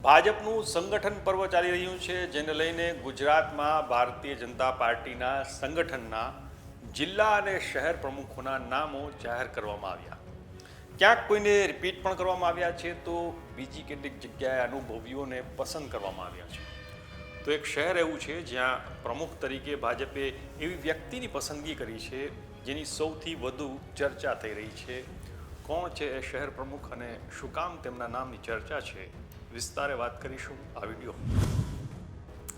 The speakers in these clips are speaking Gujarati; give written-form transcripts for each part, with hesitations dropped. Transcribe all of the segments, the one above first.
ભાજપનું સંગઠન પર્વ ચાલી રહ્યું છે, જેને લઈને ગુજરાતમાં ભારતીય જનતા પાર્ટીના સંગઠનના જિલ્લા અને શહેર પ્રમુખોના નામો જાહેર કરવામાં આવ્યા. ક્યાંક કોઈને રિપીટ પણ કરવામાં આવ્યા છે, તો બીજી કેટલીક જગ્યાએ અનુભવીઓને પસંદ કરવામાં આવ્યા છે. તો એક શહેર એવું છે જ્યાં પ્રમુખ તરીકે ભાજપે એવી વ્યક્તિની પસંદગી કરી છે જેની સૌથી વધુ ચર્ચા થઈ રહી છે. કોણ છે એ શહેર પ્રમુખ અને શું કામ તેમના નામની ચર્ચા છે, વિસ્તારે વાત કરીશું આ વિડીયો.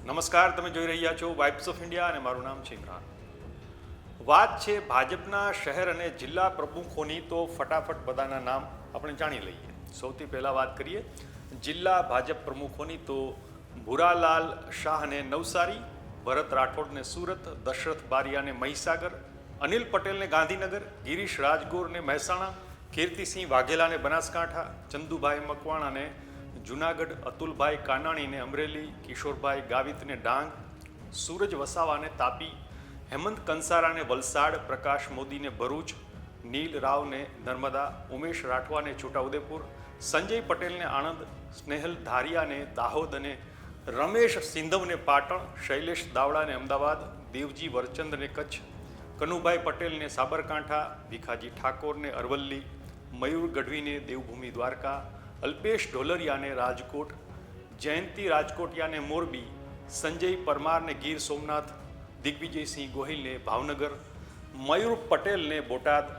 નમસ્કાર, તમે જોઈ રહ્યા છો વાઇબ્સ ઓફ ઇન્ડિયા અને મારું નામ છે ઇમરાન. વાત છે ભાજપના શહેર અને જિલ્લા પ્રમુખોની, તો ફટાફટ બધાના નામ આપણે જાણી લઈએ. સૌથી પહેલાં વાત કરીએ જિલ્લા ભાજપ પ્રમુખોની, તો ભૂરાલાલ શાહને નવસારી, ભરત રાઠોડને સુરત, દશરથ બારિયાને મહીસાગર, અનિલ પટેલને ગાંધીનગર, ગિરીશ રાજગોરને મહેસાણા, કીર્તિસિંહ વાઘેલાને બનાસકાંઠા, ચંદુભાઈ મકવાણાને જુનાગઢ, અતુલભાઈ કાનાણીને અમરેલી, કિશોરભાઈ ગાવિતને ડાંગ, સૂરજ વસાવાને તાપી, હેમંત કંસારાને વલસાડ, પ્રકાશ મોદીને ભરૂચ, નીલ રાવને નર્મદા, ઉમેશ રાઠવાને છોટાઉદેપુર, સંજય પટેલને આણંદ, સ્નેહલ ધારિયાને દાહોદ અને રમેશ સિંધવને પાટણ, શૈલેષ દાવડાને અમદાવાદ, દેવજી વરચંદને કચ્છ, કનુભાઈ પટેલને સાબરકાંઠા, ભીખાજી ઠાકોરને અરવલ્લી, મયુર ગઢવીને દેવભૂમિ દ્વારકા, અલ્પેશ ઢોલરિયાને રાજકોટ, જયંતિ રાજકોટિયાને મોરબી, સંજય પરમારને ગીર સોમનાથ, દિગ્વિજયસિંહ ગોહિલને ભાવનગર, મયુર પટેલને બોટાદ,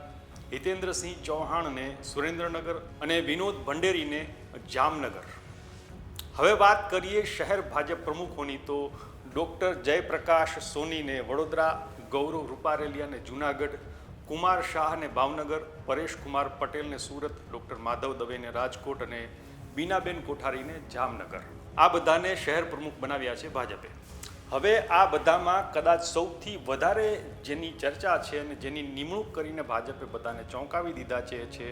હિતેન્દ્રસિંહ ચૌહાણને સુરેન્દ્રનગર અને વિનોદ ભંડેરીને જામનગર. હવે વાત કરીએ શહેર ભાજપ પ્રમુખોની, તો ડૉક્ટર જયપ્રકાશ સોનીને વડોદરા, ગૌરવ રૂપારેલિયાને જુનાગઢ, કુમાર શાહને ભાવનગર, પરેશ કુમાર પટેલને સુરત, ડૉક્ટર માધવ દવેને રાજકોટ અને બીનાબેન કોઠારીને જામનગર. આ બધાને શહેર પ્રમુખ બનાવ્યા છે ભાજપે. હવે આ બધામાં કદાચ સૌથી વધારે જેની ચર્ચા છે અને જેની નિમણૂક કરીને ભાજપે બધાને ચોંકાવી દીધા છે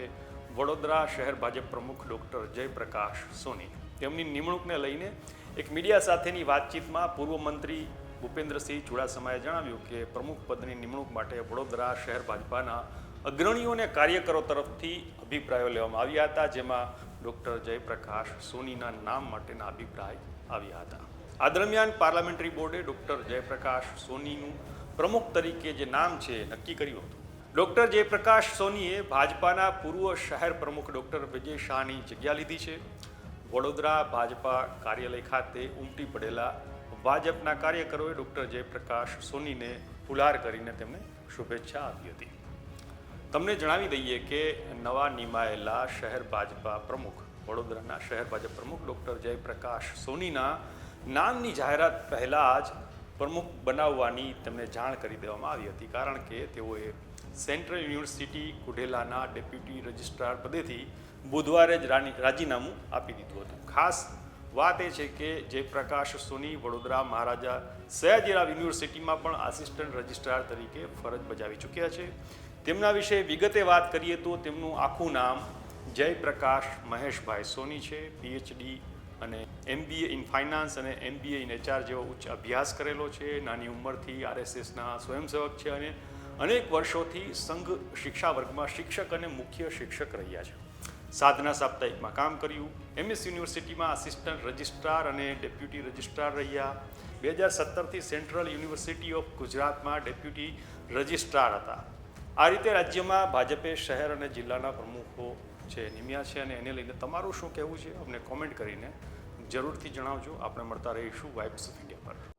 વડોદરા શહેર ભાજપ પ્રમુખ ડૉક્ટર જયપ્રકાશ સોની. તેમની નિમણૂકને લઈને એક મીડિયા સાથેની વાતચીતમાં પૂર્વ મંત્રી ભૂપેન્દ્રસિંહ ચુડાસમાએ જણાવ્યું કે પ્રમુખ પદની નિમણૂક માટે વડોદરા શહેર ભાજપાના અગ્રણીઓ અને કાર્યકરો તરફથી અભિપ્રાયો લેવામાં આવ્યા હતા, જેમાં ડૉક્ટર જયપ્રકાશ સોનીના નામ માટેના અભિપ્રાય આવ્યા હતા. આ દરમિયાન પાર્લામેન્ટરી બોર્ડે ડૉક્ટર જયપ્રકાશ સોનીનું પ્રમુખ તરીકે જે નામ છે નક્કી કર્યું હતું. ડૉક્ટર જયપ્રકાશ સોનીએ ભાજપાના પૂર્વ શહેર પ્રમુખ ડૉક્ટર વિજય શાહની જગ્યા લીધી છે. વડોદરા ભાજપા કાર્યાલય ખાતે ઉમટી પડેલા ભાજપના કાર્યકરોએ ડૉક્ટર જયપ્રકાશ સોનીને ફુલાર કરીને તેમને શુભેચ્છા આપી હતી. તમને જણાવી દઈએ કે નવા નિમાયેલા શહેર ભાજપા પ્રમુખ, વડોદરાના શહેર ભાજપ પ્રમુખ ડૉક્ટર જયપ્રકાશ સોનીના નામની જાહેરાત પહેલાં જ પ્રમુખ બનાવવાની તેમને જાણ કરી દેવામાં આવી હતી, કારણ કે તેઓએ સેન્ટ્રલ યુનિવર્સિટી કુઢેલાના ડેપ્યુટી રજિસ્ટ્રાર પદેથી બુધવારે જ રાજીનામું આપી દીધું હતું. ખાસ વાત એ છે કે જયપ્રકાશ સોની વડોદરા મહારાજા સયાજીરાવ યુનિવર્સિટીમાં પણ આસિસ્ટન્ટ રજિસ્ટ્રાર તરીકે ફરજ બજાવી ચૂક્યા છે. તેમના વિશે વિગતે વાત કરીએ તો તેમનું આખું નામ જયપ્રકાશ મહેશભાઈ સોની છે. પીએચડી અને MBA ઇન ફાઇનાન્સ અને MBA ઇન HR જેવો ઉચ્ચ અભ્યાસ કરેલો છે. નાની ઉંમરથી RSSના સ્વયંસેવક છે અને અનેક વર્ષોથી સંઘ શિક્ષા વર્ગમાં શિક્ષક અને મુખ્ય શિક્ષક રહ્યા છે. સાધના સાપ્તાહિકમાં કામ કર્યું. MS યુનિવર્સિટીમાં આસિસ્ટન્ટ રજિસ્ટ્રાર અને ડેપ્યુટી રજિસ્ટ્રાર રહ્યા. 2017થી સેન્ટ્રલ યુનિવર્સિટી ઓફ ગુજરાતમાં ડેપ્યુટી રજિસ્ટ્રાર હતા. આ રીતે રાજ્યમાં ભાજપે શહેર અને જિલ્લાના પ્રમુખો છે નિમ્યા છે, અને એને લઈને તમારું શું કહેવું છે અમને કોમેન્ટ કરીને જરૂરથી જણાવજો. આપણે મળતા રહીશું વાઇબ્સ ઓફ ઇન્ડિયા પર.